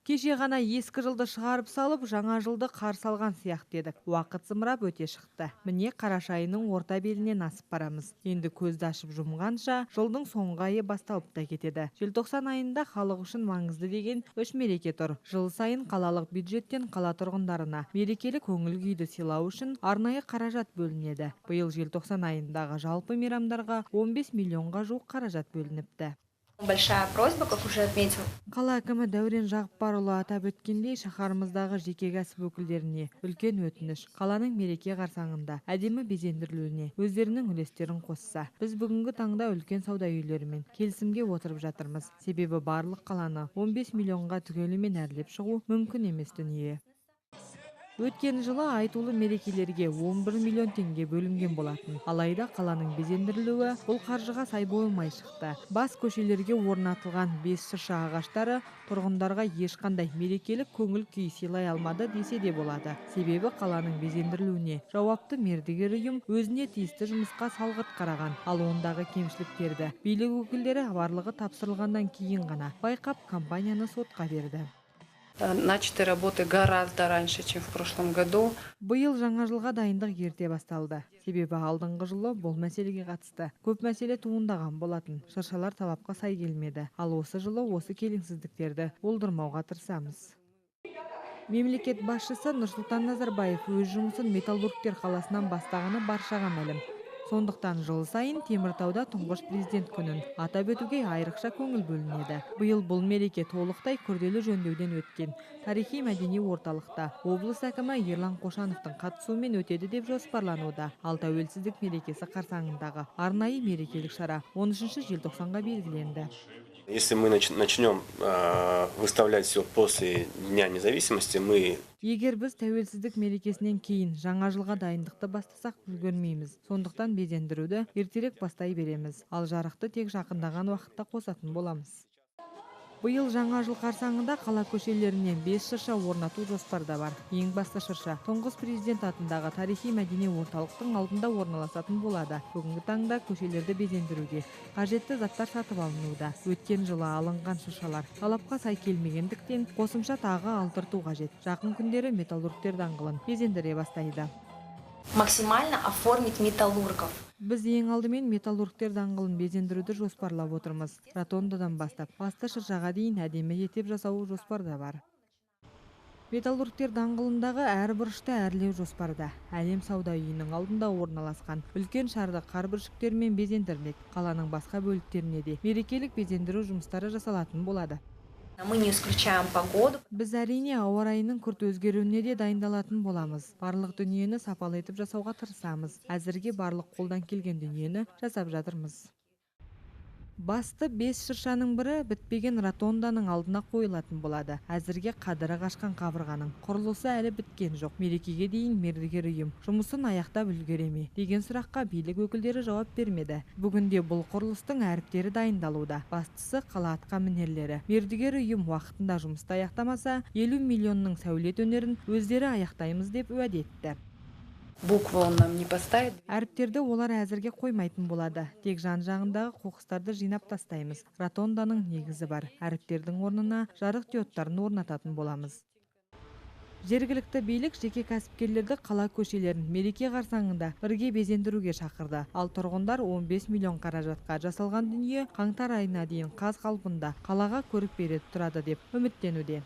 Кеше ғана ескі жылды шығарып салып, жаңа жылды қарсы алған сияқты едік. Уақыт зымырап өте шықты. Міне қараша айының орта белінен асып барамыз. Енді көзді ашып жұмғанша жылдың соңғы айы басталып та кетеді. Желтоқсан айында халық үшін маңызды деген үш мереке тұр. Жыл сайын қалалық бюджеттен қала тұрғындарына мерекелік көңіл күйді сыйлау үшін арнайы қаражат бөлінеді. Биыл желтоқсан айындағы жалпы мейрамдарға 15 миллионға жуық қаражат бөлініпті. Большая просьба, как уже отметил. Қала әкімі Дәурен Жағыппарұлы атап өткендей, шаһарымыздағы жеке кәсіп өкілдеріне үлкен өтініш қаланың мереке қарсаңында әдемі безендірілуіне өздерінің үлестерін қосса. Біз бүгінгі таңда үлкен сауда үйлерімен келісімге отырып жатырмыз. Себебі барлық қаланы 15 миллионға түгелімен әрлеп шығу мүмкін емес дүние. Өткен жылы айтулы мерекелерге 11 миллион теңге бөлінген болатын. Алайда қаланың безендірілуі бұл қаржыға сай болмай шықты. Бас көшелерге орнатылған 5 шырша ағаштары тұрғындарға ешқандай мерекелік көңіл күй сыйлай алмады десе де болады. Себебі қаланың безендірілуіне жауапты мердігер ұйым өзіне тиісті жұмысқа салғырт қараған. Ал ондағы кемшіліктерді билік өкілдері барлығы тапсырылғаннан кейін ғана байқап компанияны сотқа берді. Начаты работы гораздо раньше, чем в прошлом году. Биыл жаңа жылға дайындық ерте басталды. Себебі алдыңғы жылы бұл мәселеге қатысты көп мәселе туындаған болатын. Шыршалар талапқа сай келмеді. Ал осы жылы осы келеңсіздіктерді болдырмауға тырысамыз. Мемлекет басшысы Нұрсұлтан Назарбаев өз жұмысын Металлургтер қаласынан бастағаны баршаға мәлім. Сондықтан жыл сайын Теміртауда тұңғыш президент күнін атап өтуге айрықша көңіл бөлінеді. Биыл бұл мереке толықтай күрделі жөндеуден өткен тарихи мәдени орталықта облыс әкімі Ерлан Қошановтың қатысуымен өтеді деп жоспарлануда. Ал тәуелсіздік мерекесі қарсаңындағы арнайы мерекелік шара 13 желтоқсанға белгіленді. Если мы начнем выставлять все после Дня независимости, мы... Егер біз тәуелсіздік мерекесінен кейін жаңа жылға дайындықты бастасақ үлгермейміз. Сондықтан безендіруді ертерек бастай береміз. Ал жарықты тек жақындаған уақытта қосатын боламыз. Биыл жаңа жыл қарсаңында қала көшелерінен 5 шырша орнату жоспарда бар. Ең басты шырша тұңғыш президент атындағы тарихи мәдени орталықтың алдында орналасатын болады. Бүгінгі таңда көшелерді безендіруге қажетті заттар сатып алынуда. Өткен жылы алынған шыршалар талапқа сай келмегендіктен қосымша тағы алдырту қажет. Жақын күндері Металлургтер даңғылын безендіре бастайды. Максимально оформить металлургов. Біз ең алдымен Металлургтер даңғылын безендіруді жоспарлап отырмыз. Ротондадан бастап басты шыршаға дейін әдемі етеп жасау жоспарда бар. Металлургтер даңғылындағы әр бұрышты әрлеу жоспарда. Әлем сауда үйінің алдында орналасқан үлкен шарды қар бүршіктерімен безендірмек. Қаланың басқа бөліктеріне де мерекелік безендіру жұмыстары жасалатын болады. Мы не исключаем погоду. Біз әрине ауа райының күрт өзгеруіне де дайындалатын боламыз. Барлық дүниені сапалы етіп жасауға тырысамыз. Әзірге барлық қолдан келген дүниені жасап жатырмыз. Басты 5 шыршаның бірі бітпеген ротонданың алдына қойылатын болады. Әзірге қадыры қашқан қабырғаның құрылысы әлі біткен жоқ. Мерекеге дейін мердігер ұйым жұмысын аяқтап үлгереме деген сұраққа билік өкілдері жауап бермеді. Бүгінде бұл құрылыстың әріптері дайындалуда. Бастысы қала атқамінерлері. Мердігер ұйым уақытында жұмысты аяқтамаса, 50 миллионның сәулет өнерін өздері аяқтаймыз деп уәде етті. Букву он нам не поставит. Әріптерді олар әзірге қоймайтын болады. Тек жан-жағындағы қоқыстарды жинап тастаймыз. Ротонданың негізі бар. Әріптердің орнына жарық диодтарын орнататын боламыз. Жергілікті билік жеке кәсіпкерлерді қала көшелерін мереке қарсаңында бірге безендіруге шақырды. Ал тұрғындар 15 миллион қаражатқа жасалған дүние қаңтар айына дейін қаз қалпында қалаға көрік береді тұрады деп үміттенуде.